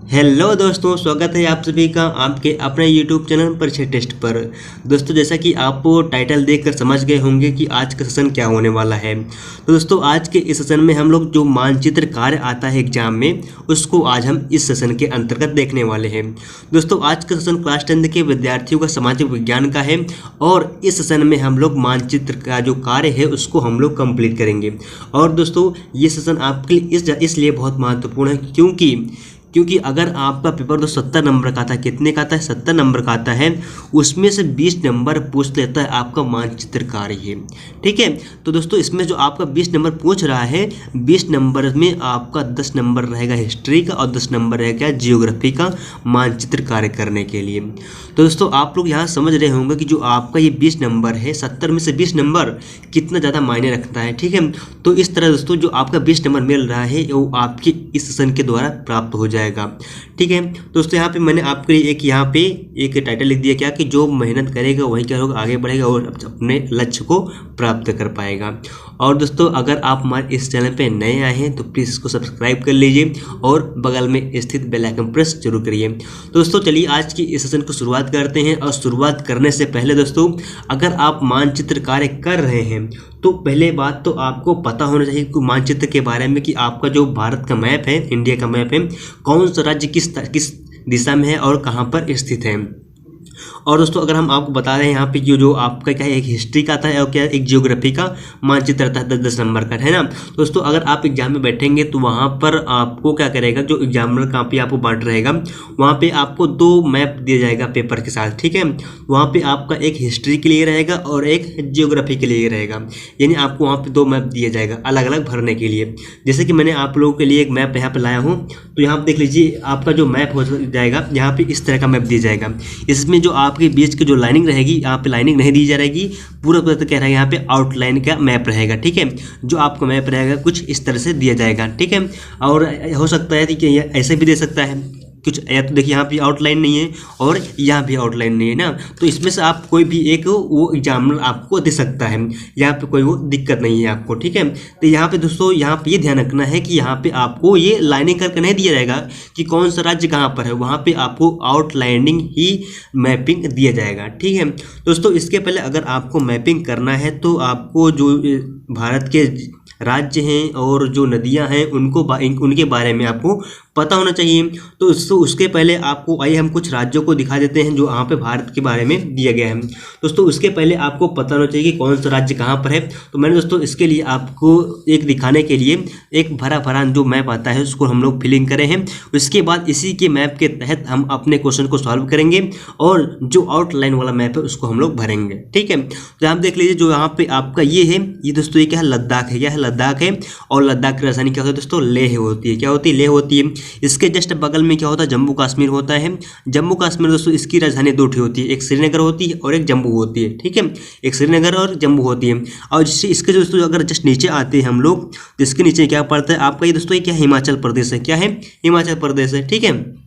Hello दोस्तों, स्वागत है आप सभी का आपके अपने YouTube चैनल परिचय टेस्ट पर। दोस्तों, जैसा कि आप टाइटल देखकर समझ गए होंगे कि आज का सेशन क्या होने वाला है। तो दोस्तों, आज के इस सेशन में हम लोग जो मानचित्र कार्य आता है एग्जाम में, उसको आज हम इस सेशन के अंतर्गत देखने वाले हैं। दोस्तों, आज का सेशन क्लास 10 के विद्यार्थियों का सामाजिक विज्ञान का है और इस सेशन में हम लोग मानचित्र का जो कार्य है उसको हम लोग कंप्लीट करेंगे। और दोस्तों, ये सेशन आपके लिए इसलिए बहुत महत्वपूर्ण है क्योंकि अगर आपका पेपर तो 70 नंबर का था, कितने का आता है 70 नंबर का आता है, उसमें से 20 नंबर पूछ लेता है आपका मानचित्र कार्य है। ठीक है, तो दोस्तों इसमें जो आपका 20 नंबर पूछ रहा है, 20 नंबर में आपका 10 नंबर रहेगा हिस्ट्री का और 10 नंबर रहेगा जियोग्राफी का मानचित्र कार्य करने के लिए। तो दोस्तों, आप लोग यहाँ समझ रहे होंगे कि जो आपका ये 20 नंबर है, 70 में से 20 नंबर कितना ज़्यादा मायने रखता है। ठीक है, तो इस तरह दोस्तों जो आपका 20 नंबर मिल रहा है वो आपके इस सेशन के द्वारा प्राप्त हो जाएगा। ठीक है दोस्तों, यहाँ पे मैंने आपके लिए एक टाइटल लिख दिया, क्या कि जो मेहनत करेगा वही क्या होगा, आगे बढ़ेगा और अपने लक्ष्य को प्राप्त कर पाएगा। और दोस्तों, अगर आप हमारे इस चैनल पे नए आए हैं तो प्लीज़ इसको सब्सक्राइब कर लीजिए और बगल में स्थित बेल आइकन प्रेस जरूर करिए। तो दोस्तों, चलिए आज की इस सेशन को शुरुआत करते हैं। और शुरुआत करने से पहले दोस्तों, अगर आप मानचित्र कार्य कर रहे हैं तो पहले बात तो आपको पता होना चाहिए कि मानचित्र के बारे में, कि आपका जो भारत का मैप है, इंडिया का मैप है, कौन सा राज्य किस दिशा में है और कहाँ पर स्थित है। और दोस्तों, अगर हम आपको बता रहे हैं यहाँ पे जो आपका क्या है, एक हिस्ट्री का था और क्या एक जियोग्राफी का मानचित्र था 10-10 नंबर का, है ना। दोस्तों, अगर आप एग्जाम में बैठेंगे तो वहाँ पर आपको क्या करेगा, जो एग्जामिनर कॉपी आपको बांट रहेगा, वहाँ पे आपको 2 मैप दिया जाएगा पेपर के साथ। ठीक है, वहाँ पे आपका एक हिस्ट्री के लिए रहेगा और एक जियोग्राफी के लिए रहेगा, यानी आपको वहाँ पे 2 मैप दिया जाएगा अलग अलग भरने के लिए। जैसे कि मैंने आप लोगों के लिए एक मैप यहाँ पे लाया हूँ, तो यहाँ पे देख लीजिए, आपका जो मैप हो जाएगा यहाँ पे इस तरह का मैप दिया जाएगा। इसमें जो आपके बीच की जो लाइनिंग रहेगी, यहाँ पे लाइनिंग नहीं दी जाएगी, पूरा तो कह रहा है यहाँ पे आउटलाइन का मैप रहेगा। ठीक है, जो आपका मैप रहेगा कुछ इस तरह से दिया जाएगा। ठीक है, और हो सकता है कि ऐसे भी दे सकता है कुछ, या तो देखिए यहाँ भी आउटलाइन नहीं है और यहाँ भी आउटलाइन नहीं है ना, तो इसमें से आप कोई भी एक वो एग्जामिनर आपको दे सकता है, यहाँ पे कोई वो दिक्कत नहीं है आपको। ठीक है, तो यहाँ पे दोस्तों, यहाँ पे ये ध्यान रखना है कि यहाँ पे आपको ये लाइनिंग करके नहीं दिया जाएगा कि कौन सा राज्य कहाँ पर है, वहाँ पे आपको आउटलाइनिंग ही मैपिंग दिया जाएगा। ठीक है दोस्तों, इसके पहले अगर आपको मैपिंग करना है तो आपको जो भारत के राज्य हैं और जो नदियां हैं उनके बारे में आपको पता होना चाहिए। तो उसके पहले आपको आइए हम कुछ राज्यों को दिखा देते हैं जो यहाँ पे भारत के बारे में दिया गया है। दोस्तों, उसके पहले आपको पता होना चाहिए कि कौन सा राज्य कहाँ पर है। तो मैंने दोस्तों इसके लिए आपको एक दिखाने के लिए एक भरा जो मैप आता है उसको हम लोग फिलिंग करे हैं। उसके बाद इसी के मैप के तहत हम अपने क्वेश्चन को सॉल्व करेंगे और जो आउटलाइन वाला मैप है उसको हम लोग भरेंगे। ठीक है, तो आप देख लीजिए, जो यहाँ पे आपका ये है, ये दोस्तों ये क्या है, लद्दाख है। क्या है, लद्दाख है। और लद्दाख की राजधानी क्या होती है दोस्तों, लेह होती है। क्या होती है, लेह होती है। इसके जस्ट बगल में क्या होता है, जम्मू कश्मीर होता है। जम्मू कश्मीर दोस्तों इसकी राजधानी 2 होती है, एक श्रीनगर होती है और एक जम्मू होती है। ठीक है, एक श्रीनगर और जम्मू होती है। और जिससे इसके दोस्तों अगर जस्ट नीचे आते हैं हम लोग, तो इसके नीचे क्या पड़ता है आपका, ये दोस्तों ये क्या, हिमाचल प्रदेश है। क्या है, हिमाचल प्रदेश है। ठीक है,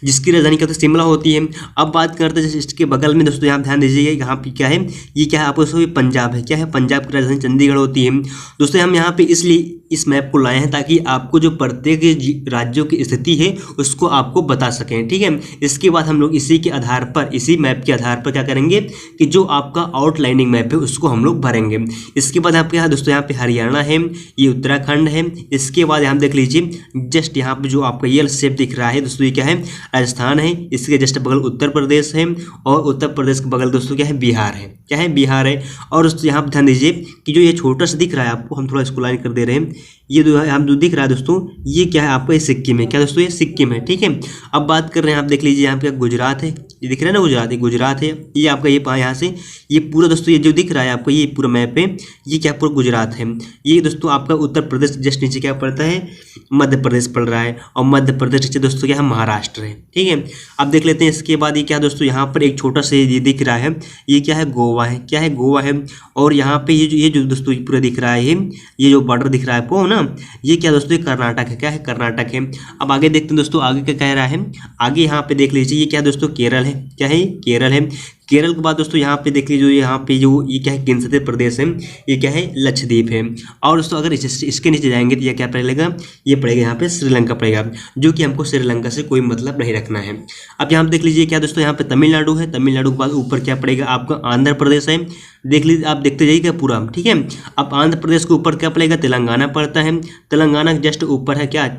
जिसकी राजधानी क्या होती है, शिमला होती है। अब बात करते हैं इसके बगल में दोस्तों, यहाँ ध्यान दीजिएगा, यहाँ पे क्या है, ये क्या है आपको, ये पंजाब है। क्या है, पंजाब की राजधानी चंडीगढ़ होती है। दोस्तों, हम यहाँ पे इसलिए इस मैप को लाए हैं ताकि आपको जो प्रत्येक राज्यों की स्थिति है उसको आपको बता सकें। ठीक है, इसके बाद हम लोग इसी के आधार पर, इसी मैप के आधार पर क्या करेंगे कि जो आपका आउटलाइनिंग मैप है उसको हम लोग भरेंगे। इसके बाद आपके यहाँ दोस्तों, यहाँ पे हरियाणा है, ये उत्तराखंड है। इसके बाद यहाँ देख लीजिए, जस्ट यहाँ पे जो आपका ये शेप दिख रहा है दोस्तों, ये क्या है, राजस्थान है। इसके जस्ट बगल उत्तर प्रदेश है और उत्तर प्रदेश के बगल दोस्तों क्या है, बिहार है। क्या है, बिहार है। और दोस्तों यहाँ पर ध्यान दीजिए कि जो ये छोटा सा दिख रहा है आपको, हम थोड़ा इसको लाइन कर दे रहे हैं, ये जो दिख रहा है दोस्तों, ये क्या है आपका, ये सिक्किम है। क्या दोस्तों, ये सिक्किम है। ठीक है, अब बात कर रहे हैं, आप देख लीजिए यहाँ पे गुजरात है, ये दिख रहा है ना, गुजरात, ये गुजरात है। ये आपका ये यहाँ से ये पूरा दोस्तों, ये जो दिख रहा है आपको, ये पूरा मैप है, ये क्या पूरा गुजरात है। ये दोस्तों आपका उत्तर प्रदेश जस्ट नीचे क्या पड़ता है, मध्य प्रदेश पड़ रहा है। और मध्य प्रदेश नीचे दोस्तों क्या है, महाराष्ट्र है। ठीक है, अब देख लेते हैं इसके बाद ये क्या दोस्तों, यहाँ पर एक छोटा सा ये दिख रहा है, ये क्या है, गोवा है। क्या है, गोवा है। और यहाँ पे ये जो दोस्तों पूरा दिख रहा है, ये जो बॉर्डर दिख रहा है आपको ना, ये क्या दोस्तों, ये कर्नाटक है। क्या है, कर्नाटक है। अब आगे देखते हैं दोस्तों, आगे क्या कह रहा है, आगे यहाँ पे देख लीजिए, ये क्या दोस्तों, केरल है। है, क्या है, केरल है। केरल के बाद दोस्तों यहाँ पे देख लीजिए, यहाँ पे जो ये क्या है, केंद्र शासित प्रदेश है, ये क्या है, लक्षद्वीप है। और दोस्तों अगर इसके नीचे जाएंगे तो ये क्या पड़ेगा, ये पड़ेगा यहाँ पे श्रीलंका पड़ेगा, जो कि हमको श्रीलंका से कोई मतलब नहीं रखना है। अब यहाँ पे देख लीजिए क्या दोस्तों, यहाँ पे तमिलनाडु है, तमिलनाडु के बाद ऊपर क्या पड़ेगा आपका, आंध्र प्रदेश है। देख लीजिए, आप देखते जाइएगा पूरा, ठीक है। अब आंध्र प्रदेश के ऊपर क्या पड़ेगा, तेलंगाना पड़ता है। तेलंगाना जस्ट ऊपर है क्या,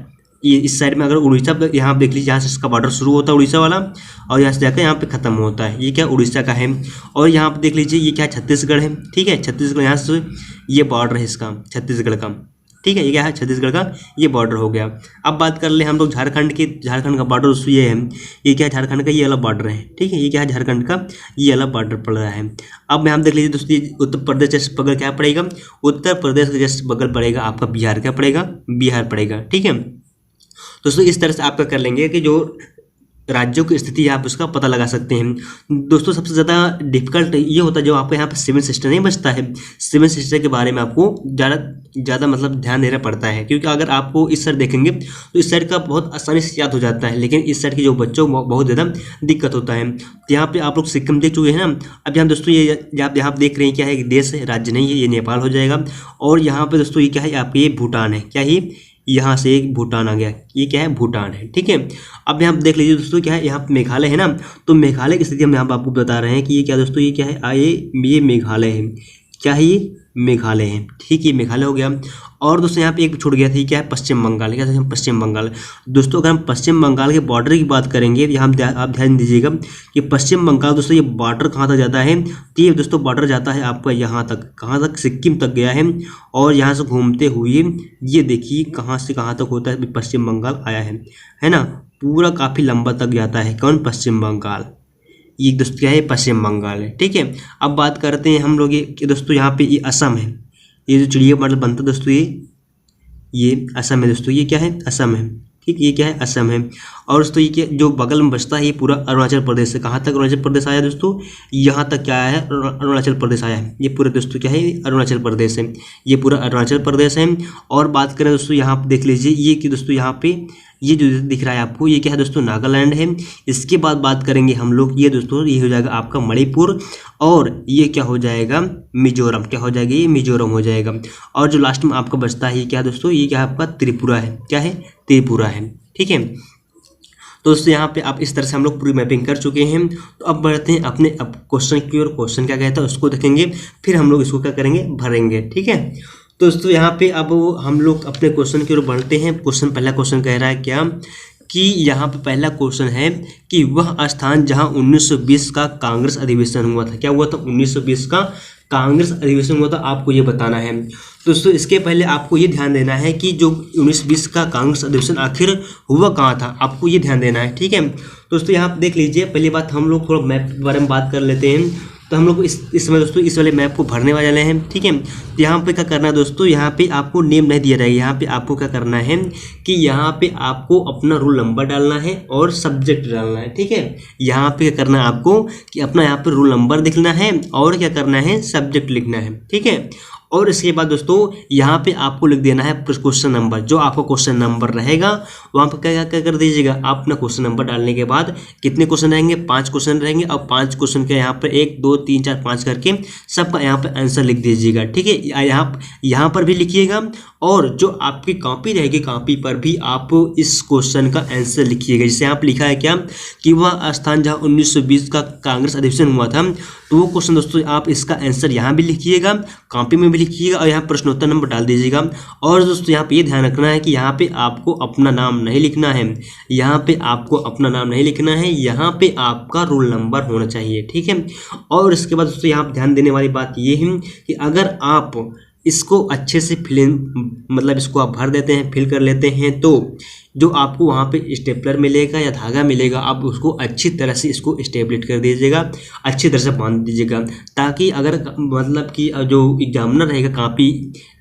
ये इस साइड में अगर उड़ीसा, यहाँ देख लीजिए, यहाँ से इसका बॉर्डर शुरू होता है उड़ीसा वाला, और यहाँ से जाकर यहाँ पे खत्म होता है, ये क्या उड़ीसा का है। और यहाँ पे देख लीजिए ये क्या छत्तीसगढ़ है, ठीक है, छत्तीसगढ़, यहाँ से ये बॉर्डर है इसका छत्तीसगढ़ का, ठीक है, ये क्या है, छत्तीसगढ़ का ये बॉर्डर हो गया। अब बात कर ले हम लोग झारखंड की, झारखंड का बॉर्डर उसमें ये है, ये क्या है, झारखंड का ये वाला बॉर्डर है, ठीक है, ये क्या है, झारखंड का ये वाला बॉर्डर पड़ रहा है। अब यहाँ देख लीजिए दोस्तों, उत्तर प्रदेश जस्ट बगल क्या पड़ेगा, उत्तर प्रदेश के जस्ट बगल पड़ेगा आपका बिहार, क्या पड़ेगा, बिहार पड़ेगा, ठीक है। दोस्तों इस तरह से आपका कर लेंगे कि जो राज्यों की स्थिति आप उसका पता लगा सकते हैं। दोस्तों सबसे ज़्यादा डिफिकल्ट ये होता है जो आपको यहाँ पे सिविल सिस्टम नहीं बचता है, सिविल सिस्टम के बारे में आपको ज़्यादा मतलब ध्यान देना पड़ता है, क्योंकि अगर आपको इस साइड देखेंगे तो इस साइड का बहुत आसानी से याद हो जाता है, लेकिन इस साइड के जो बच्चों को बहुत ज़्यादा दिक्कत होता है। तो यहाँ पे आप लोग सिक्किम देख चुके हैं ना। अब यहाँ दोस्तों ये आप यहाँ देख रहे हैं क्या है, एक देश है, राज्य नहीं है, ये नेपाल हो जाएगा। और यहाँ पे दोस्तों ये क्या है, आपके ये भूटान है, क्या ही, यहाँ से एक भूटान आ गया, ये क्या है, भूटान है, ठीक है। अब यहाँ देख लीजिए दोस्तों क्या है, यहाँ पे मेघालय है ना, तो मेघालय की स्थिति हम यहाँ पर आपको बता रहे हैं कि ये क्या दोस्तों, ये क्या है, ये मेघालय है, क्या है, ये मेघालय है, ठीक है, मेघालय हो गया। और दोस्तों यहाँ पे एक छूट गया था, क्या है, पश्चिम बंगाल, क्या है, पश्चिम बंगाल। दोस्तों अगर हम पश्चिम बंगाल के बॉर्डर की बात करेंगे, यहाँ आप ध्यान दीजिएगा कि पश्चिम बंगाल दोस्तों ये बॉर्डर कहाँ तक जाता है, तो ये दोस्तों बॉर्डर जाता है आपका यहाँ तक, कहाँ तक, सिक्किम तक गया है। और यहाँ से घूमते हुए ये देखिए कहाँ से कहाँ तक होता है, पश्चिम बंगाल आया है ना, पूरा काफ़ी लंबा तक जाता है, कौन, पश्चिम बंगाल, ये दोस्तों क्या है, पश्चिम बंगाल है, ठीक है। अब बात करते हैं हम लोग ये कि दोस्तों यहाँ पे ये असम है, ये जो चिड़िया मॉडल बनता है दोस्तों, ये असम है दोस्तों, ये क्या है, असम है, ठीक, ये क्या है, असम है। और दोस्तों ये क्या जो बगल में बचता है, ये पूरा अरुणाचल प्रदेश है, कहाँ तक अरुणाचल प्रदेश आया दोस्तों, यहाँ तक क्या आया है, अरुणाचल प्रदेश आया है, ये पूरा दोस्तों क्या है, अरुणाचल प्रदेश है, ये पूरा अरुणाचल प्रदेश है। और बात करें दोस्तों यहाँ पे देख लीजिए, ये कि दोस्तों यहाँ पे ये जो दिख रहा है आपको, ये क्या है दोस्तों, नागालैंड है। इसके बाद बात करेंगे हम लोग, ये दोस्तों ये हो जाएगा आपका मणिपुर, और ये क्या हो जाएगा, मिजोरम, क्या हो जाएगा, ये मिजोरम हो जाएगा। और जो लास्ट में आपका बचता है ये क्या दोस्तों, ये क्या आपका त्रिपुरा है, क्या है, त्रिपुरा है, ठीक है। तो दोस्तों यहाँ पे आप इस तरह से हम लोग पूरी मैपिंग कर चुके हैं। तो अब बढ़ते हैं अपने अब क्वेश्चन की ओर, क्वेश्चन क्या कहता है उसको देखेंगे, फिर हम लोग इसको क्या करेंगे, भरेंगे, ठीक है। तो दोस्तों यहाँ पे अब हम लोग अपने क्वेश्चन की ओर बढ़ते हैं। क्वेश्चन, पहला क्वेश्चन कह रहा है क्या कि यहाँ पे पहला क्वेश्चन है कि वह स्थान जहाँ 1920 का कांग्रेस अधिवेशन हुआ था, क्या हुआ था, 1920 का कांग्रेस अधिवेशन हुआ था, आपको ये बताना है। दोस्तों इसके पहले आपको ये ध्यान देना है कि जो 1920 का कांग्रेस अधिवेशन आखिर हुआ कहाँ था, आपको ये ध्यान देना है, ठीक है। दोस्तों यहाँ पे देख लीजिए, पहली बात हम लोग थोड़ा मैप के बारे में बात कर लेते हैं। तो हम लोग इस समय दोस्तों इस वाले मैप को भरने वाले हैं, ठीक है। तो यहाँ पे क्या करना है दोस्तों, यहाँ पे आपको नेम नहीं दिया जाएगा, यहाँ पे आपको क्या करना है कि यहाँ पे आपको अपना रोल नंबर डालना है और सब्जेक्ट डालना है, ठीक है। यहाँ पे क्या करना है आपको कि अपना यहाँ पे रोल नंबर लिखना है और क्या करना है, सब्जेक्ट लिखना है, ठीक है। और इसके बाद दोस्तों यहाँ पे आपको लिख देना है क्वेश्चन नंबर, जो आपका क्वेश्चन नंबर रहेगा वहाँ पर क्या क्या कर दीजिएगा, आप अपना क्वेश्चन नंबर डालने के बाद कितने क्वेश्चन रहेंगे, 5 क्वेश्चन रहेंगे, और 5 क्वेश्चन के यहाँ पर 1 2 3 4 5 करके सबका यहाँ पर आंसर लिख दीजिएगा, ठीक है। यहाँ पर भी लिखिएगा, और जो आपकी कॉपी रहेगी कॉपी पर भी आप इस क्वेश्चन का आंसर लिखिएगा। जैसे यहाँ पर लिखा है क्या कि वह स्थान जहाँ 1920 का कांग्रेस अधिवेशन हुआ था, तो वो क्वेश्चन दोस्तों आप इसका आंसर यहाँ भी लिखिएगा, कॉपी में भी लिखिएगा, और यहाँ प्रश्नोत्तर नंबर डाल दीजिएगा। और दोस्तों यहाँ पे ये ध्यान रखना है कि यहाँ पे आपको अपना नाम नहीं लिखना है, यहाँ पे आपको अपना नाम नहीं लिखना है, यहाँ पे आपका रोल नंबर होना चाहिए, ठीक है। और इसके बाद दोस्तों यहाँ पे ध्यान देने वाली बात ये है कि अगर आप इसको अच्छे से मतलब इसको आप भर देते हैं, फिल कर लेते हैं, तो जो आपको वहाँ पे स्टेपलर मिलेगा या धागा मिलेगा, आप उसको अच्छी तरह से इसको स्टेबलेट कर दीजिएगा, अच्छी तरह से बांध दीजिएगा, ताकि अगर मतलब कि जो एग्जामिनर रहेगा कॉपी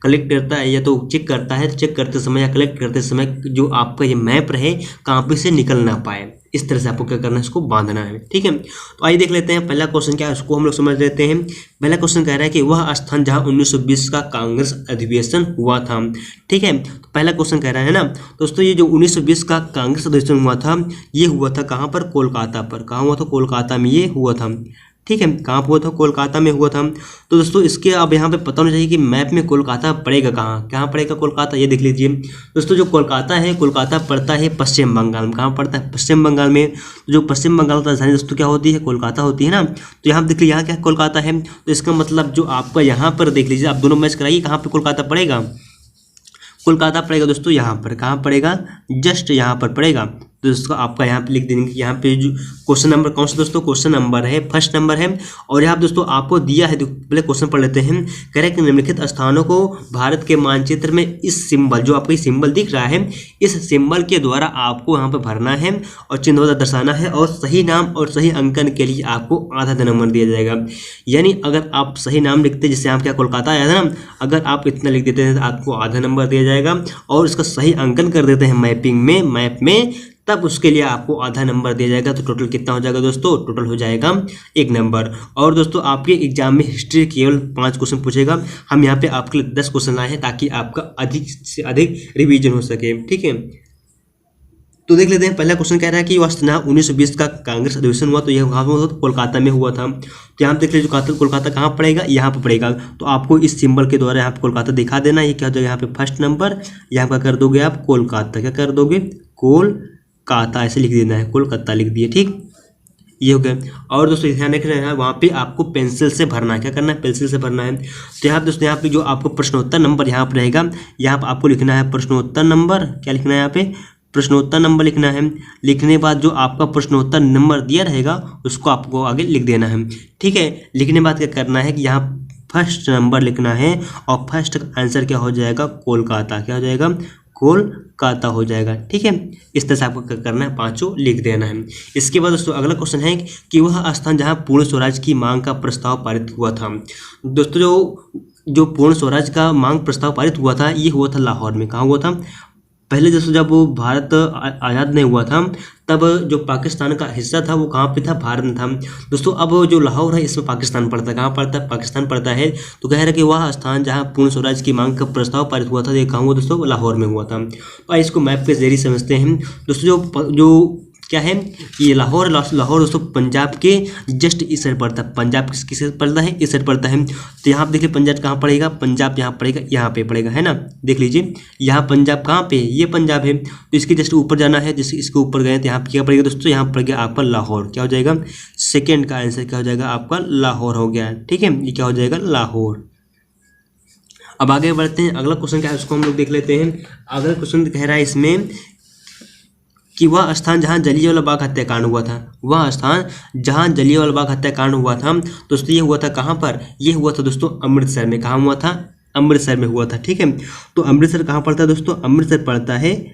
कलेक्ट करता है या तो चेक करता है, तो चेक करते समय या कलेक्ट करते समय जो आपका ये मैप रहे कॉपी से निकल ना पाए, इस तरह से आपको क्या करना है, इसको बांधना है, ठीक है। तो आइए देख लेते हैं पहला क्वेश्चन क्या है, उसको हम लोग समझ लेते हैं। पहला क्वेश्चन कह रहा है कि वह स्थान जहां 1920 का कांग्रेस अधिवेशन हुआ था, ठीक है। तो पहला क्वेश्चन कह रहा है ना दोस्तों, ये जो 1920 का कांग्रेस अधिवेशन हुआ था, ये हुआ था कहाँ पर? कोलकाता पर। कहाँ हुआ था? कोलकाता में ये हुआ था। ठीक है, कहाँ हुआ था? कोलकाता में हुआ था। तो दोस्तों इसके अब यहाँ पे पता होना चाहिए कि मैप में कोलकाता पड़ेगा कहाँ, कहाँ पड़ेगा कोलकाता, ये देख लीजिए दोस्तों। जो कोलकाता है, कोलकाता पड़ता है पश्चिम बंगाल में। कहाँ पड़ता है? पश्चिम बंगाल में। जो पश्चिम बंगाल की राजधानी दोस्तों क्या होती है? कोलकाता होती है ना। तो यहाँ देख लीजिए, यहाँ क्या कोलकाता है। तो इसका मतलब जो आपका यहाँ पर देख लीजिए, आप दोनों मैच कराइए, कहाँ पर कोलकाता पड़ेगा? कोलकाता पड़ेगा दोस्तों यहाँ पर। कहाँ पड़ेगा? जस्ट यहाँ पर पड़ेगा। तो इसको आपका यहाँ पे लिख देंगे। यहाँ पे जो क्वेश्चन नंबर कौन सा दोस्तों? क्वेश्चन नंबर है फर्स्ट नंबर है। और यहाँ दोस्तों आपको दिया है, पहले क्वेश्चन पढ़ लेते हैं। कह रहे हैं कि निम्नलिखित स्थानों को भारत के मानचित्र में इस सिंबल, जो आपको सिंबल दिख रहा है, इस सिंबल के द्वारा आपको यहाँ पे भरना है और चिन्ह दर्शाना है, और सही नाम और सही अंकन के लिए आपको आधा नंबर दिया जाएगा। यानी अगर आप सही नाम लिखते, जैसे आप क्या कोलकाता आया था ना, अगर आप इतना लिख देते हैं तो आपको आधा नंबर दिया जाएगा, और इसका सही अंकन कर देते हैं मैपिंग में, मैप में, तब उसके लिए आपको आधा नंबर दिया जाएगा। तो टोटल कितना हो जाएगा दोस्तों? टोटल हो जाएगा 1 नंबर। और दोस्तों आपके एग्जाम में हिस्ट्री केवल 5 क्वेश्चन पूछेगा। हम यहाँ पे आपके लिए 10 क्वेश्चन लाए हैं ताकि आपका अधिक से अधिक रिवीजन हो सके। ठीक है, तो देख लेते हैं। पहला क्वेश्चन कह रहा है कि वह 1920 का कांग्रेस अधिवेशन हुआ, तो यह कहाँ हुआ था? कोलकाता में हुआ था। तो यहाँ देख लीजिए, कोलकाता कहाँ पड़ेगा? यहाँ पर पड़ेगा। तो आपको इस सिंबल के द्वारा यहाँ पे कोलकाता दिखा देना। ये क्या हो जाएगा? यहाँ पे फर्स्ट नंबर, यहाँ पर कर दोगे आप कोलकाता। क्या कर दोगे? कोलकाता ऐसे लिख देना है, कोलकाता लिख दिए। ठीक, ये हो गया। और दोस्तों ध्यान रखना है, वहाँ पे आपको पेंसिल से भरना है। क्या करना है? पेंसिल से भरना है। तो यहाँ दोस्तों यहाँ पे जो आपको प्रश्नोत्तर नंबर यहाँ पर रहेगा, यहाँ पर आपको लिखना है प्रश्नोत्तर नंबर। क्या लिखना है यहाँ पे? प्रश्नोत्तर नंबर लिखना है। लिखने के बाद जो आपका प्रश्नोत्तर नंबर दिया रहेगा उसको आपको आगे लिख देना है। ठीक है, लिखने के बाद क्या करना है कि यहाँ फर्स्ट नंबर लिखना है, और फर्स्ट आंसर क्या हो जाएगा? कोलकाता। क्या हो जाएगा? कोलकाता हो जाएगा। ठीक है, इस तरह से आपको क्या करना है? 5 लिख देना है। इसके बाद दोस्तों अगला क्वेश्चन है कि वह स्थान जहां पूर्ण स्वराज की मांग का प्रस्ताव पारित हुआ था। दोस्तों जो पूर्ण स्वराज का मांग प्रस्ताव पारित हुआ था, ये हुआ था लाहौर में। कहाँ हुआ था? पहले दोस्तों जब वो भारत आज़ाद नहीं हुआ था, तब जो पाकिस्तान का हिस्सा था वो कहाँ पे था? भारत में था। दोस्तों अब जो लाहौर है इसमें पाकिस्तान पड़ता है। कहाँ पड़ता है? पाकिस्तान पड़ता है। तो कह रहा है कि वह स्थान जहाँ पूर्ण स्वराज की मांग का प्रस्ताव पारित हुआ था, ये कहाँ हुआ दोस्तों? लाहौर में हुआ था। तो इसको मैप के जरिए समझते हैं दोस्तों। जो क्या है ये लाहौर दोस्तों पंजाब के जस्ट इस साइड पड़ता है। पंजाब किस साइड पड़ता है? इस साइड पड़ता है। तो यहाँ पे देखिए पंजाब कहाँ पड़ेगा? पंजाब यहाँ पड़ेगा, यहाँ पे पड़ेगा, है ना। देख लीजिए यहाँ पंजाब कहाँ पे? ये पंजाब है। तो इसके जस्ट ऊपर जाना है। जैसे इसके ऊपर गए तो यहाँ पे क्या पड़ेगा दोस्तों? यहाँ पड़ गया आपका लाहौर। क्या हो जाएगा? सेकेंड का आंसर क्या हो जाएगा? आपका लाहौर हो गया। ठीक है, ये क्या हो जाएगा? लाहौर। अब आगे बढ़ते हैं। अगला क्वेश्चन क्या है उसको हम लोग देख लेते हैं। अगला क्वेश्चन कह रहा है इसमें कि वह स्थान जहाँ जलियांवाला बाग हत्याकांड हुआ था, वह स्थान जहाँ जलियांवाला बाग हत्याकांड हुआ था दोस्तों, ये हुआ था कहाँ पर? ये हुआ था दोस्तों अमृतसर में। कहाँ हुआ था? अमृतसर में हुआ था। ठीक है, तो अमृतसर कहाँ पड़ता है दोस्तों? अमृतसर पड़ता है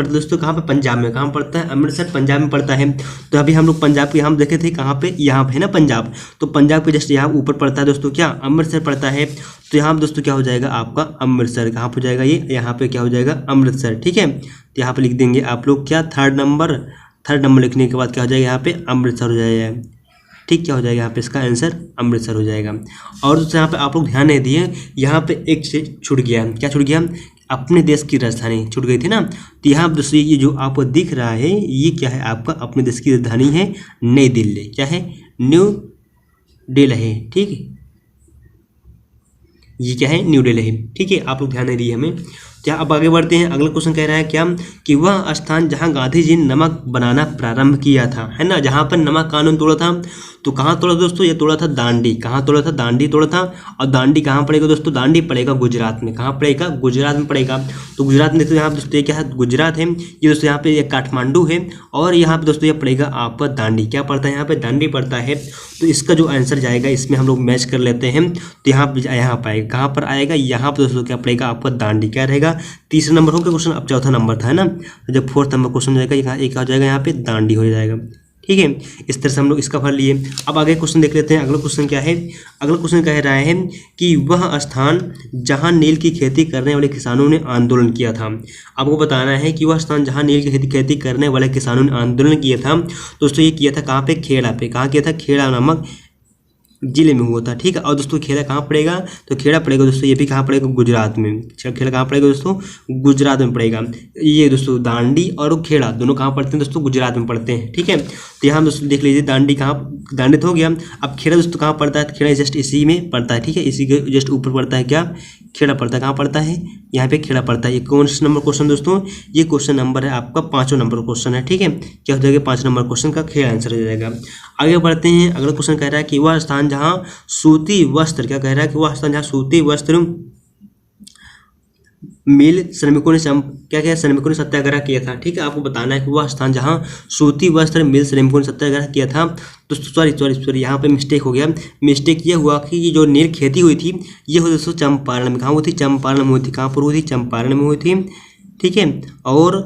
दोस्तों कहाँ पे? पंजाब में। कहाँ पड़ता है? अमृतसर पंजाब में पड़ता है। तो अभी हम लोग पंजाब के हम देखे थे कहाँ पे? यहाँ पे है ना पंजाब। तो पंजाब के जस्ट यहाँ ऊपर पड़ता है दोस्तों क्या? अमृतसर पड़ता है। तो यहाँ दोस्तों क्या हो जाएगा आपका? अमृतसर। कहाँ पर जाएगा ये? यहाँ पे क्या हो जाएगा? अमृतसर। ठीक है, तो यहाँ पे लिख देंगे आप लोग क्या? थर्ड नंबर लिखने के बाद क्या हो जाएगा? यहाँ पे अमृतसर हो जाएगा। ठीक, क्या हो जाएगा यहाँ पे? इसका आंसर अमृतसर हो जाएगा। और दोस्तों यहाँ पे आप लोग ध्यान नहीं दिए, यहाँ पे एक चीज छूट गया। क्या छूट गया? अपने देश की राजधानी छूट गई थी ना। तो यहाँ दोस्तों ये जो आपको दिख रहा है ये क्या है? आपका अपने देश की राजधानी है नई दिल्ली। क्या है? न्यू दिल्ली। ठीक है, ये क्या है? न्यू दिल्ली। ठीक है, आप लोग ध्यान नहीं दिए हमें। क्या अब आगे बढ़ते हैं। अगला क्वेश्चन कह रहा है क्या कि वह स्थान जहां गांधी जी ने नमक बनाना प्रारंभ किया था, है ना, जहां पर नमक कानून तोड़ा था, तो कहाँ तोड़ा दोस्तों? ये तोड़ा था दांडी। कहाँ तोड़ा था? दांडी तोड़ा था। और दांडी कहाँ पड़ेगा दोस्तों? दांडी पड़ेगा गुजरात में। कहाँ पड़ेगा? गुजरात में पड़ेगा। तो गुजरात में देखो यहाँ पे दोस्तों ये क्या है? गुजरात है। ये दोस्तों यहाँ पे ये काठमांडू है, और यहाँ पे दोस्तों ये पड़ेगा आपका दांडी। क्या पड़ता है? यहाँ पे दांडी पड़ता है। तो इसका जो आंसर जाएगा इसमें हम लोग मैच कर लेते हैं। तो यहाँ पर आएगा, कहाँ पर आएगा? यहाँ पर दोस्तों क्या पड़ेगा आपका? दांडी। क्या रहेगा? तीसरा नंबर हो गया क्वेश्चन। अब चौथा नंबर था, है ना। जब फोर्थ नंबर क्वेश्चन जाएगा एक आ जाएगा यहाँ पे दांडी हो जाएगा। ठीक है, इस तरह से हम लोग इसका भर लिए। अब आगे क्वेश्चन देख लेते हैं। अगला क्वेश्चन क्या है? अगला क्वेश्चन कह रहा है कि वह स्थान जहां नील की खेती करने वाले किसानों ने आंदोलन किया था। आपको बताना है कि वह स्थान जहां नील की खेती करने वाले किसानों ने आंदोलन किया था दोस्तों, ये किया था कहाँ पे? खेड़ा पे। कहाँ किया था? खेड़ा नामक जिले में हुआ था, ठीक है। और दोस्तों खेड़ा कहाँ पड़ेगा, तो खेड़ा पड़ेगा दोस्तों, ये भी कहाँ पड़ेगा, गुजरात में। खेड़ा कहाँ पड़ेगा दोस्तों, गुजरात में पड़ेगा। ये दोस्तों दांडी और खेड़ा दोनों कहाँ पड़ते हैं दोस्तों, गुजरात में पड़ते हैं, ठीक है। तो यहाँ दोस्तों देख लीजिए दांडी कहाँ, दांडी तो हो गया। अब खेड़ा दोस्तों कहाँ पड़ता है, खेड़ा जस्ट इसी में पड़ता है, ठीक है, इसी के जस्ट ऊपर पड़ता है क्या, खेड़ा पड़ता है। कहाँ पड़ता है, यहाँ पे खेड़ा पड़ता है। ये कौन सा नंबर क्वेश्चन दोस्तों, ये क्वेश्चन नंबर है आपका 5वां नंबर क्वेश्चन है, ठीक है। क्या हो जाएगा, 5 नंबर क्वेश्चन का खेड़ा आंसर हो जाएगा। आगे बढ़ते हैं, अगला क्वेश्चन कह रहा है कि वह स्थान जहाँ सूती वस्त्र, क्या कह रहा है कि वह स्थान जहाँ सूती वस्त्र मिल श्रमिकों ने क्या श्रमिकों ने सत्याग्रह किया था, ठीक है। आपको बताना है कि वह स्थान जहाँ सूती वस्त्र मिल श्रमिकों ने सत्याग्रह किया था। तो सॉरी यहाँ पे मिस्टेक हो गया। मिस्टेक ये हुआ कि ये जो नील खेती हुई थी ये हुई दोस्तों चंपारण में। कहाँ हुई थी, चंपारण में हुई थी। कहाँ पर हुई थी, चंपारण में हुई थी, ठीक है। और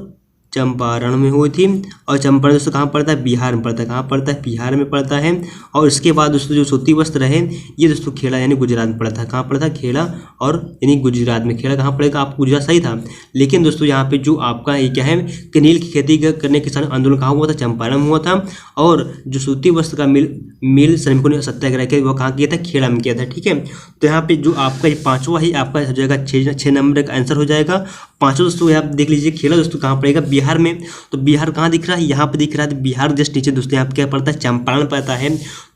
चंपारण में हुई थी। और चंपारण दोस्तों कहाँ पड़ता है, बिहार में पड़ता है। कहाँ पड़ता है, बिहार में पड़ता है। और इसके बाद दोस्तों जो सूती वस्त्र है ये दोस्तों खेड़ा यानी गुजरात में पड़ता है। कहाँ पड़ता है, खेड़ा और यानी गुजरात में। खेड़ा कहाँ पड़ेगा, आपको गुजरात सही था, लेकिन दोस्तों यहाँ पे जो आपका ये क्या है कि नील की खेती करने के किसान आंदोलन कहाँ हुआ था, चंपारण में हुआ था। और जो सूती वस्त्र का मिल श्रमिकों ने सत्याग्रह किया वो कहाँ किया था, खेड़ा में किया था, ठीक है। तो यहाँ पे जो आपका ये 5वां ही आपका हो जाएगा 6 नंबर का आंसर हो जाएगा। 5वां दोस्तों यहाँ देख लीजिए, खेड़ा दोस्तों कहाँ पड़ेगा, बिहार में। तो बिहार कहाँ दिख रहा है, यहाँ पे दिख रहा है। बिहार जस्ट नीचे दोस्तों यहाँ पे क्या पड़ता है, चंपारण पड़ता है।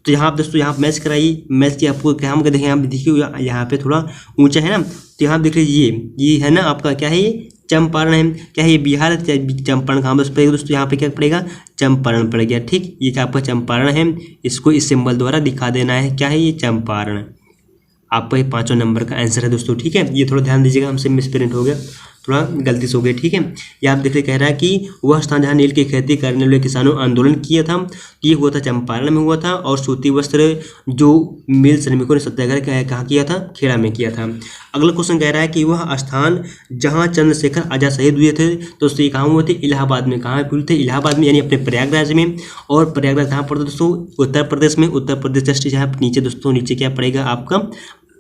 तो यहाँ दोस्तों यहाँ मैच कराइए, मैच की आपको क्या हम देखें, यहाँ देखिए यहाँ पे थोड़ा ऊंचा है ना। तो यहाँ देख लीजिए ये है ना आपका क्या है, ये चंपारण है। क्या है, ये बिहार है, चंपारण कहाँ बस पड़ेगा दोस्तों, यहाँ पे क्या पड़ेगा, चंपारण पड़ गया, ठीक। ये क्या आपका चंपारण है, इसको इस सिंबल द्वारा दिखा देना है, क्या है ये चंपारण। आपका ये 5वां नंबर का आंसर है दोस्तों, ठीक है। ये थोड़ा ध्यान दीजिएगा, हमसे मिसप्रिंट हो गया, थोड़ा गलती से हो गई, ठीक है। ये आप देखिए कह रहा है कि वह स्थान जहाँ नील की खेती करने वाले किसानों आंदोलन किया था, ये हुआ था चंपारण में हुआ था। और सूती वस्त्र जो मिल श्रमिकों ने सत्याग्रह कहाँ किया था, खेड़ा में किया था। अगला क्वेश्चन कह रहा है कि वह स्थान जहाँ चंद्रशेखर आजाद शहीद हुए थे, तो दोस्तों ये कहाँ हुए थे, इलाहाबाद में। कहाँ हुए थे, इलाहाबाद में, यानी अपने प्रयागराज में। और प्रयागराज कहाँ पड़ता है दोस्तों, उत्तर प्रदेश में। उत्तर प्रदेश जस्ट यहाँ नीचे दोस्तों, नीचे क्या पड़ेगा आपका,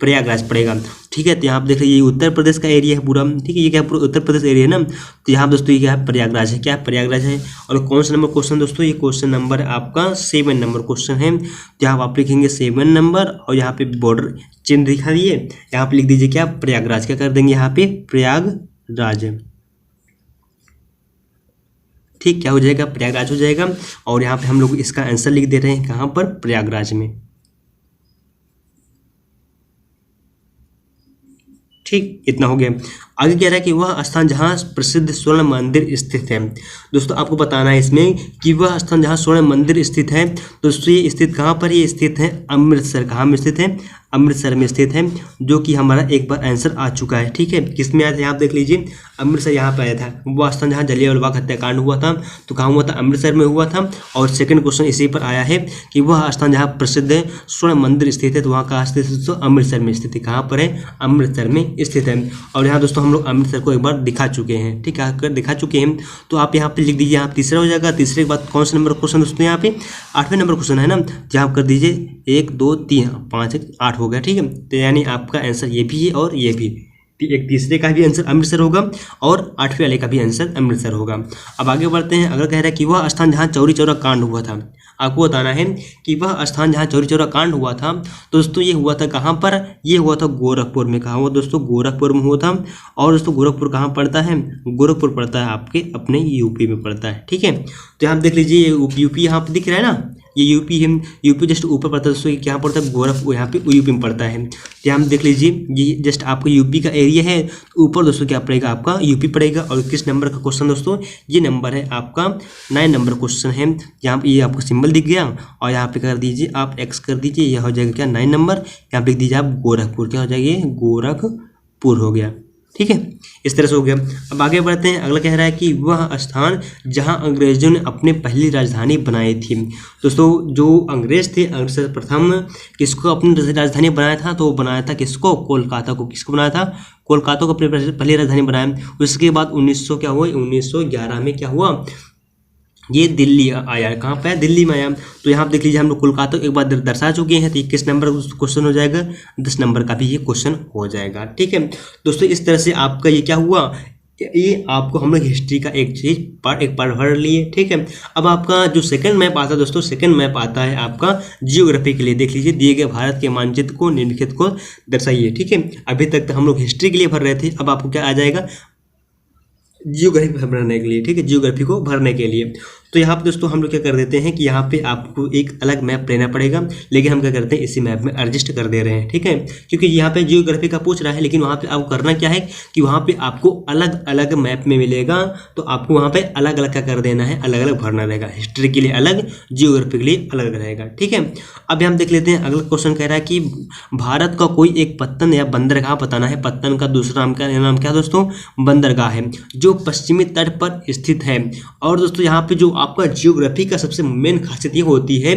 प्रयागराज पड़ेगा, ठीक है। तो यहाँ आप देख लीजिए ये उत्तर प्रदेश का एरिया है पूरा, ठीक है। ये क्या पूरा उत्तर प्रदेश एरिया है ना। तो यहाँ दोस्तों ये क्या है, प्रयागराज है, क्या प्रयागराज है। और कौन सा नंबर क्वेश्चन दोस्तों, ये क्वेश्चन नंबर आपका 7 नंबर क्वेश्चन है। तो यहाँ आप लिखेंगे 7 नंबर और यहाँ पे बॉर्डर चिन्ह दिखा दिए, यहाँ पे लिख दीजिए क्या, प्रयागराज। क्या कर देंगे यहाँ पे, प्रयागराज, ठीक। क्या हो जाएगा, प्रयागराज हो जाएगा। और यहाँ पे हम लोग इसका आंसर लिख दे रहे हैं कहाँ पर, प्रयागराज में, ठीक। इतना हो गया। आगे कह रहा है कि वह स्थान जहाँ प्रसिद्ध स्वर्ण मंदिर स्थित है। दोस्तों आपको बताना है इसमें कि वह स्थान जहाँ स्वर्ण मंदिर स्थित है, दोस्तों ये स्थित कहाँ पर, ये स्थित है अमृतसर। कहाँ में स्थित है, अमृतसर में स्थित है, जो कि हमारा एक बार आंसर आ चुका है, ठीक है। किस में आया था, आप देख लीजिए, अमृतसर यहाँ पर आया था। वह स्थान जहाँ जलियांवाला बाग हत्याकांड हुआ था, तो कहाँ हुआ था, अमृतसर में हुआ था। और सेकंड क्वेश्चन इसी पर आया है कि वह स्थान जहाँ प्रसिद्ध स्वर्ण मंदिर स्थित है, तो वहाँ कहाँ स्थित है दोस्तों, अमृतसर में स्थित है। कहाँ पर है, अमृतसर में स्थित है। और यहाँ दोस्तों हम लोग अमृतसर को एक बार दिखा चुके हैं, ठीक है, दिखा चुके हैं। तो आप यहाँ पे लिख दीजिए, यहाँ तीसरा हो जाएगा। तीसरे के बाद कौन सा नंबर क्वेश्चन दोस्तों, यहाँ पे 8वें नंबर क्वेश्चन है ना। जहाँ आप कर दीजिए 1 2 3 5 8 हो गया, ठीक है। तो यानी आपका आंसर ये भी है और ये भी, एक तीसरे का भी आंसर अमृतसर होगा और 8वें वाले का भी आंसर अमृतसर होगा। अब आगे बढ़ते हैं। अगर कह रहा है कि वह स्थान जहाँ चौरी चौरा कांड हुआ था, आपको बताना है कि वह स्थान जहाँ चौरी चौरा कांड हुआ था, तो दोस्तों ये हुआ था कहाँ पर, ये हुआ था गोरखपुर में। कहाँ हुआ दोस्तों, गोरखपुर में हुआ था। और दोस्तों गोरखपुर कहाँ पड़ता है, गोरखपुर पड़ता है आपके अपने यूपी में पड़ता है, ठीक है। तो यहाँ देख लीजिए यूपी यहाँ पे दिख रहा है ना, ये यूपी है, यूपी जस्ट ऊपर पड़ता है दोस्तों। ये क्या पड़ता है, गोरखपुर, यहाँ पे यूपी में पड़ता है। तो यहाँ देख लीजिए ये जस्ट आपका यूपी का एरिया है, ऊपर दोस्तों क्या पड़ेगा, आपका यूपी पड़ेगा। और किस नंबर का क्वेश्चन दोस्तों, ये नंबर है आपका 9 नंबर क्वेश्चन है। यहाँ पे ये आपको सिंबल दिख गया और यहाँ पे कर दीजिए आप एक्स कर दीजिए, यह हो जाएगा क्या 9 नंबर। यहाँ पे लिख दीजिए आप गोरखपुर, क्या हो जाएगा, गोरखपुर हो गया, ठीक है। इस तरह से हो गया। अब आगे बढ़ते हैं। अगला कह रहा है कि वह स्थान जहां अंग्रेजों ने अपनी पहली राजधानी बनाई थी। दोस्तों जो अंग्रेज थे, अंग्रेज प्रथम किसको अपनी राजधानी बनाया था, तो वो बनाया था किसको, कोलकाता को। किसको बनाया था, कोलकाता को अपनी पहली राजधानी बनाया। उसके बाद 1900 क्या हुआ, 1911 में क्या हुआ, ये दिल्ली आया। कहाँ पे, दिल्ली में आया। तो यहाँ देख लीजिए हम लोग कोलकाता एक बार दर्शा चुके हैं। तो ये किस नंबर का क्वेश्चन हो जाएगा, 10 नंबर का भी ये क्वेश्चन हो जाएगा, ठीक है दोस्तों। इस तरह से आपका ये क्या हुआ, ये आपको हम लोग हिस्ट्री का एक पार्ट पढ़ लिए, ठीक है। अब आपका जो सेकंड मैप आता है दोस्तों, सेकंड मैप आता है आपका जियोग्राफी के लिए। देख लीजिए, दिए गए भारत के मानचित्र को निम्नलिखित को दर्शाइए, ठीक है। अभी तक तो हम लोग हिस्ट्री के लिए भर रहे थे, अब आपको क्या आ जाएगा, जियोग्राफी भरने के लिए, ठीक है, जियोग्राफी को भरने के लिए। तो यहाँ पे दोस्तों हम लोग क्या कर देते हैं कि यहाँ पे आपको एक अलग मैप लेना पड़ेगा, लेकिन हम क्या करते हैं इसी मैप में एडजस्ट कर दे रहे हैं, ठीक है। क्योंकि यहाँ पे जियोग्राफी का पूछ रहा है, लेकिन वहाँ पे आपको करना क्या है कि वहाँ पे आपको अलग अलग मैप में मिलेगा, तो आपको वहाँ पे अलग अलग क्या कर देना है, अलग अलग भरना रहेगा। हिस्ट्री के लिए अलग, जियोग्राफी के लिए अलग रहेगा, ठीक है। अभी हम देख लेते हैं अगला क्वेश्चन कह रहा है कि भारत का कोई एक पत्तन या बंदरगाह बताना है। पत्तन का दूसरा नाम क्या दोस्तों, बंदरगाह है, जो पश्चिमी तट पर स्थित है। और दोस्तों यहाँ पे जो आपका जियोग्राफी का सबसे मेन खासियत ये होती है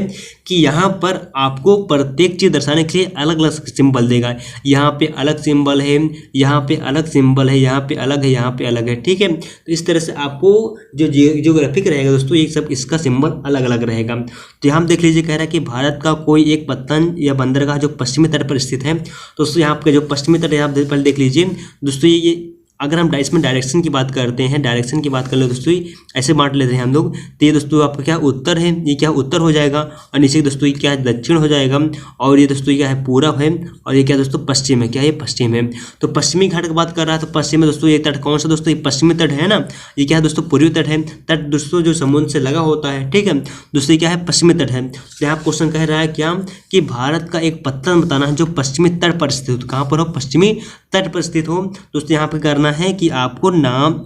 कि यहाँ पर आपको प्रत्येक चीज दर्शाने के लिए अलग अलग सिंबल देगा। यहाँ पे अलग सिंबल है, यहाँ पे अलग सिंबल है, यहाँ पे अलग है, यहाँ पे अलग है, ठीक है। तो इस तरह से आपको जो जियोग्राफिक रहेगा दोस्तों, ये सब इसका सिंबल अलग अलग रहेगा। तो यहाँ देख लीजिए, कह रहा है कि भारत का कोई एक पत्तन या बंदरगाह जो पश्चिमी तट पर स्थित है। तो दोस्तों यहाँ पे जो पश्चिमी तट है, आप पहले देख लीजिए दोस्तों, ये अगर हम इसमें डायरेक्शन की बात करते हैं, डायरेक्शन की बात कर ले दोस्तों, ऐसे बांट लेते हैं हम लोग। तो ये दोस्तों आपका क्या उत्तर है, ये क्या उत्तर हो जाएगा, और नीचे दोस्तों ये क्या है, दक्षिण हो जाएगा। और ये दोस्तों क्या है, पूरब है, और ये क्या दोस्तों, पश्चिम है। क्या ये पश्चिम है, तो पश्चिमी घाट की बात कर रहा है। तो पश्चिम में दोस्तों ये तट कौन सा दोस्तों, ये पश्चिमी तट है ना। ये क्या है दोस्तों, पूर्वी तट है। तट दोस्तों जो समुद्र से लगा होता है, ठीक है। दोस्तों क्या है, पश्चिमी तट है। तो यहाँ क्वेश्चन कह रहा है क्या कि भारत का एक पत्तन बताना है जो पश्चिमी तट पर स्थित हो। कहाँ पर हो, पश्चिमी तट पर स्थित हो। दोस्तों यहाँ पे करना है कि आपको नाम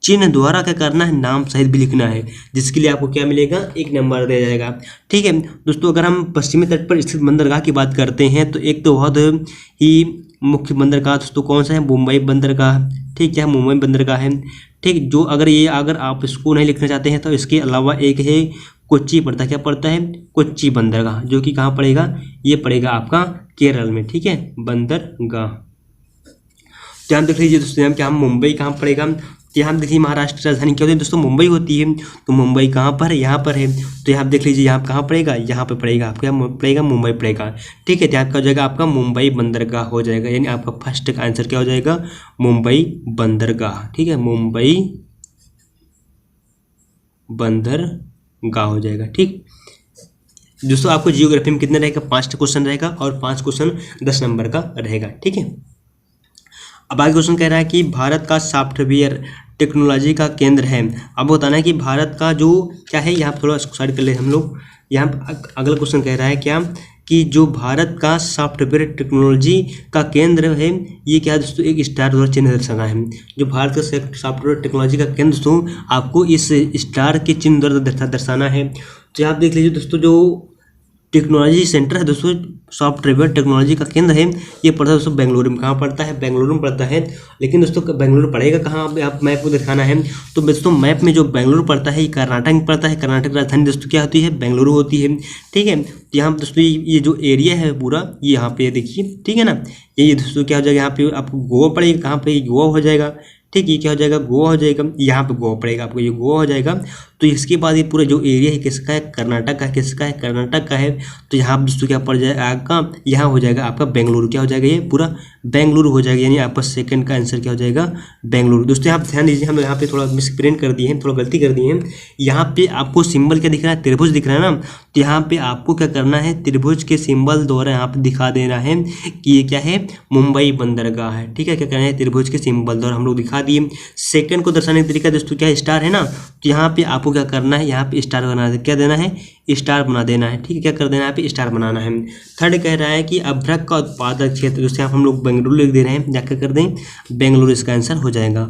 चिन्ह द्वारा क्या करना है, नाम सहित भी लिखना है, जिसके लिए आपको क्या मिलेगा, 1 नंबर दिया जाएगा, ठीक है। दोस्तों अगर हम पश्चिमी तट पर स्थित बंदरगाह की बात करते हैं, तो एक तो बहुत ही मुख्य बंदरगाह दोस्तों कौन सा है, मुंबई बंदरगाह, ठीक है, मुंबई बंदरगाह है, ठीक। जो अगर आप इसको नहीं लिखना चाहते हैं तो इसके अलावा एक है कोच्चि पड़ता है। क्या पड़ता है, कोच्चि बंदरगाह, जो कि कहाँ पड़ेगा, ये पड़ेगा आपका केरल में, ठीक है, बंदरगाह। तो यहाँ देख लीजिए दोस्तों, यहाँ क्या हम मुंबई कहाँ पड़ेगा, तो यहाँ देखिए महाराष्ट्र की राजधानी क्या होती है दोस्तों, मुंबई होती है। तो मुंबई कहाँ पर है, यहाँ पर है। तो यहाँ देख लीजिए, यहाँ कहाँ पड़ेगा, यहाँ पे पड़ेगा, आपका यहाँ पड़ेगा मुंबई पड़ेगा, ठीक है। तो यहाँ क्या हो जाएगा, आपका मुंबई बंदरगाह हो जाएगा, यानी आपका फर्स्ट का आंसर क्या हो जाएगा, मुंबई बंदरगाह, ठीक है, मुंबई बंदरगाह हो जाएगा, ठीक। दोस्तों आपको जियोग्राफी में कितना रहेगा, 5 क्वेश्चन रहेगा, और 5 क्वेश्चन 10 नंबर का रहेगा, ठीक है। अब आगे क्वेश्चन कह रहा है कि भारत का सॉफ्टवेयर टेक्नोलॉजी का केंद्र है। अब बताना है कि भारत का जो क्या है, यहाँ थोड़ा साइड कर ले हम लोग। यहाँ अगला क्वेश्चन कह रहा है क्या कि जो भारत का सॉफ्टवेयर टेक्नोलॉजी का केंद्र है, ये क्या है दोस्तों, एक स्टार द्वारा चिन्ह दर्शाना है। जो भारत का सॉफ्टवेयर टेक्नोलॉजी का केंद्र दोस्तों, आपको इस स्टार के चिन्ह द्वारा दर्शाना है। तो आप देख लीजिए दोस्तों, जो टेक्नोलॉजी सेंटर है दोस्तों, सॉफ्टवेयर टेक्नोलॉजी का केंद्र है, ये पड़ता है दोस्तों बेंगलुरु में। कहाँ पड़ता है, बेंगलुरु में पड़ता है। लेकिन दोस्तों बेंगलुरु पड़ेगा कहाँ, आप मैप को दिखाना है। तो दोस्तों मैप में जो बेंगलुरु पड़ता है, ये कर्नाटक में पड़ता है। कर्नाटक राजधानी दोस्तों क्या होती है, बेंगलुरु होती है, ठीक है। तो यहाँ दोस्तों ये जो एरिया है पूरा, ये यहाँ पे देखिए, ठीक है ना। ये दोस्तों क्या हो जाएगा, यहाँ पे आपको गोवा पड़ेगा, कहाँ पे, गोवा हो जाएगा, ठीक। ये क्या हो जाएगा, गोवा हो जाएगा, यहाँ पे गोवा पड़ेगा आपको, ये गोवा हो जाएगा। तो इसके बाद ये पूरा जो एरिया है किसका है, कर्नाटक का, किसका है, कर्नाटक का है। तो यहाँ दोस्तों क्या पड़ जाएगा आपका, यहाँ हो जाएगा आपका बेंगलुरु, क्या हो जाएगा, ये पूरा बेंगलुरु हो जाएगा, यानी आपका सेकंड का आंसर क्या हो जाएगा, बेंगलुरु। दोस्तों यहाँ ध्यान दीजिए, हम यहाँ पे थोड़ा मिसप्रिंट कर दिए हैं, थोड़ा गलती कर दिए हैं। यहाँ पे आपको सिंबल क्या दिख रहा है, त्रिभुज दिख रहा है ना। तो यहाँ पे आपको क्या करना है, त्रिभुज के सिंबल द्वारा यहाँ पे दिखा देना है कि ये क्या है, मुंबई बंदरगाह है, ठीक है। क्या करना है, त्रिभुज के सिंबल द्वारा हम लोग दिखा दिए। सेकंड को दर्शाने का तरीका दोस्तों क्या है, स्टार है ना। तो यहाँ पे आपको क्या करना है, यहाँ पे स्टार बना दे, क्या देना है, स्टार बना देना है, ठीक है। क्या कर देना है, यहाँ पे स्टार बनाना है। थर्ड कह रहा है कि अभ्रक का उत्पादक क्षेत्र, जैसे आप हम लोग बेंगलुरु लिख दे रहे हैं, जाकर कर दें बेंगलुरु, इसका आंसर हो जाएगा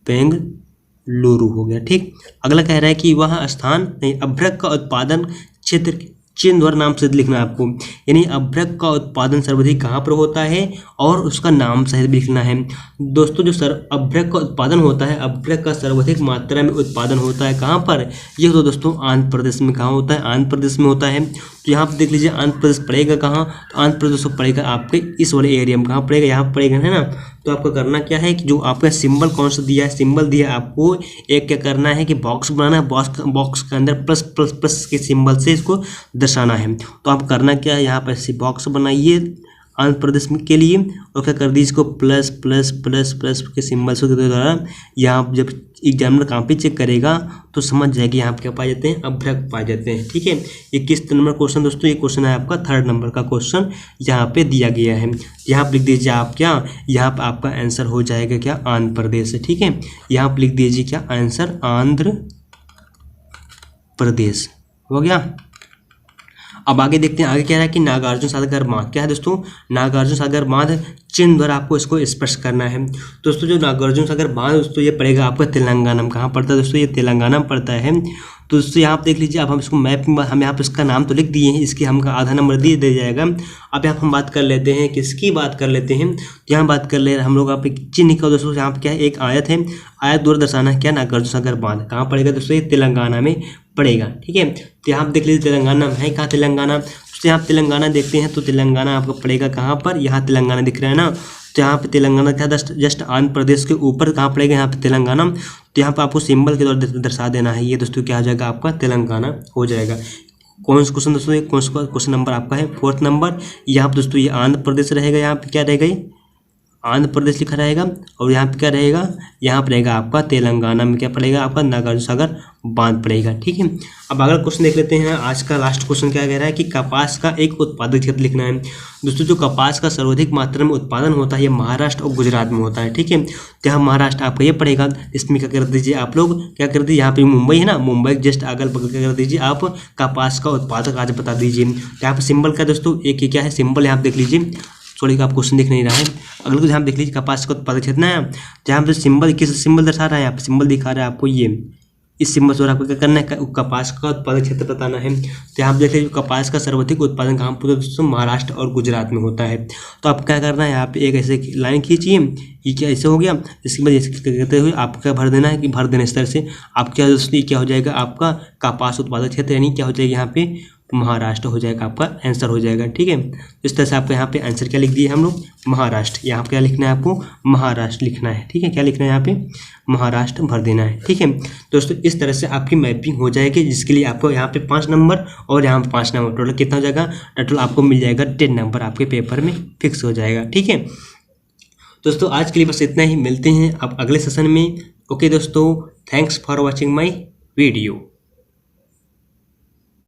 बेंगलुरु हो गया, ठीक। अगला कह रहा है कि वह स्थान नहीं, अभ्रक का उत्पादन क्षेत्र चिन्ह द्वारा नाम सहित लिखना है आपको, यानी अभ्रक का उत्पादन सर्वाधिक कहाँ पर होता है और उसका नाम सहित भी लिखना है। दोस्तों जो अभ्रक का उत्पादन होता है, अभ्रक का सर्वाधिक मात्रा में उत्पादन होता है कहाँ पर, ये तो दोस्तों आंध्र प्रदेश में। कहाँ होता है, आंध्र प्रदेश में होता है। तो यहाँ पर देख लीजिए आंध्र प्रदेश पड़ेगा कहाँ, तो आंध्र प्रदेश पड़ेगा आपके इस वाले एरिया में, कहाँ पड़ेगा, यहाँ पड़ेगा, है ना। तो आपको करना क्या है कि जो आपका सिंबल कौन सा दिया है, सिंबल दिया आपको एक क्या करना है कि बॉक्स बनाना है, बॉक्स के अंदर प्लस प्लस प्लस के सिंबल से इसको दर्शाना है। तो आप करना क्या है, यहाँ पर ऐसे बॉक्स बनाइए, आंध्र प्रदेश में के लिए, और क्या कर दीजिए इसको प्लस प्लस प्लस प्लस के सिंबल्स के द्वारा। यहाँ जब एग्जामिनर कॉपी चेक करेगा तो समझ जाएगी यहाँ पे क्या पाए जाते हैं, अभ्रक पाए जाते हैं। ठीक है, ये किस नंबर क्वेश्चन दोस्तों, ये क्वेश्चन है आपका 3rd नंबर का क्वेश्चन यहाँ पे दिया गया है। यहाँ पे लिख दीजिए आप क्या, यहाँ पे आपका आंसर हो जाएगा क्या, आंध्र प्रदेश। ठीक है, यहाँ पे लिख दीजिए क्या आंसर, आंध्र प्रदेश हो गया। अब आगे देखते हैं, आगे क्या है कि नागार्जुन सागर बांध क्या है दोस्तों, नागार्जुन सागर बांध चिन्ह द्वारा आपको इसको स्पर्श करना है। दोस्तों जो नागार्जुन सागर बांध दोस्तों ये पड़ेगा आपका तेलंगाना में। कहाँ पड़ता है दोस्तों, ये तेलंगाना में पड़ता है। तो दोस्तों यहाँ पे देख लीजिए, अब हम इसको मैप में हम यहाँ पे इसका नाम तो लिख दिए हैं, इसकी हमका आधा नंबर दिया जाएगा। अब यहाँ हम बात कर लेते हैं, किसकी बात कर लेते हैं, यहाँ बात कर ले हम लोग आप चिन्ह का दोस्तों, यहाँ पे क्या है, एक आयत है, आयत द्वारा दर्शाना है क्या, नागार्जुन सागर बांध। कहाँ पड़ेगा दोस्तों, ये तेलंगाना में पड़ेगा। ठीक है, तो यहाँ देख लीजिए तेलंगाना में है, कहाँ तेलंगाना, तो यहाँ तेलंगाना देखते हैं तो तेलंगाना आपको पड़ेगा कहाँ पर, यहाँ तेलंगाना दिख रहा है ना, तो यहाँ पे तेलंगाना क्या जस्ट आंध्र प्रदेश के ऊपर कहाँ पड़ेगा, यहाँ पे तेलंगाना। तो यहाँ पे आपको सिंबल के द्वारा दर्शा देना है, ये दोस्तों क्या हो जाएगा आपका, तेलंगाना हो जाएगा। कौन सा क्वेश्चन दोस्तों, कौन सा क्वेश्चन नंबर आपका है, 4th नंबर। यहाँ पे दोस्तों ये आंध्र प्रदेश रहेगा, यहाँ पे क्या रहेगा, आंध्र प्रदेश लिखा रहेगा, और यहाँ पे क्या रहेगा, यहाँ पर रहेगा आपका तेलंगाना में क्या पड़ेगा आपका, नागार्जुन सागर बांध पड़ेगा। ठीक है, अब अगला क्वेश्चन देख लेते हैं। आज का लास्ट क्वेश्चन क्या कह रहा है कि कपास का एक उत्पादक क्षेत्र लिखना है। दोस्तों जो कपास का सर्वाधिक मात्रा में उत्पादन होता है ये महाराष्ट्र और गुजरात में होता है। ठीक है, तो यहाँ महाराष्ट्र आपका ये पड़ेगा, इसमें क्या कर दीजिए आप लोग, क्या कर दीजिए, यहाँ पे मुंबई है ना, मुंबई जस्ट अगल बगल क्या कर दीजिए आप, कपास का उत्पादक आज बता दीजिए। यहाँ पे सिंबल का दोस्तों एक क्या है सिंबल, यहाँ पे देख लीजिए, सॉरी आप क्वेश्चन दिख नहीं रहा है, अगले को ध्यान देख लीजिए, कपास का उत्पादक क्षेत्र है, जहाँ पे सिंबल किस सिंबल दर्शा रहा है, यहाँ पे सिंबल दिखा रहा है आपको ये, इस सिंबल से आपको क्या करना है, कपास का उत्पादक क्षेत्र बताना है। तो यहाँ पे देख लीजिए कपास का सर्वाधिक उत्पादन कहाँ पर दोस्तों, महाराष्ट्र और गुजरात में होता है। तो आप क्या करना है, यहाँ पे एक ऐसे लाइन खींचिए, ये क्या ऐसे हो गया, इसके बाद ऐसे करते हुए आपको क्या भर देना है कि भर देना इस तरह से, आप क्या दोस्तों क्या हो जाएगा आपका कपास उत्पादक क्षेत्र, यानी क्या हो जाएगा यहाँ पे महाराष्ट्र हो जाएगा, आपका आंसर हो जाएगा। ठीक है, इस तरह से आपको यहाँ पे आंसर क्या लिख दिए हम लोग, महाराष्ट्र। यहाँ पे क्या लिखना है आपको, महाराष्ट्र लिखना है। ठीक है, क्या लिखना है यहाँ पे, महाराष्ट्र भर देना है। ठीक है दोस्तों, इस तरह से आपकी मैपिंग हो जाएगी, जिसके लिए आपको यहाँ पे 5 नंबर और यहाँ पे 5 नंबर, टोटल कितना हो जाएगा, टोटल आपको मिल जाएगा 10 नंबर आपके पेपर में फिक्स हो जाएगा। ठीक है दोस्तों, आज के लिए बस इतना ही, मिलते हैं आप अगले सेशन में। ओके दोस्तों, thanks for watching my video.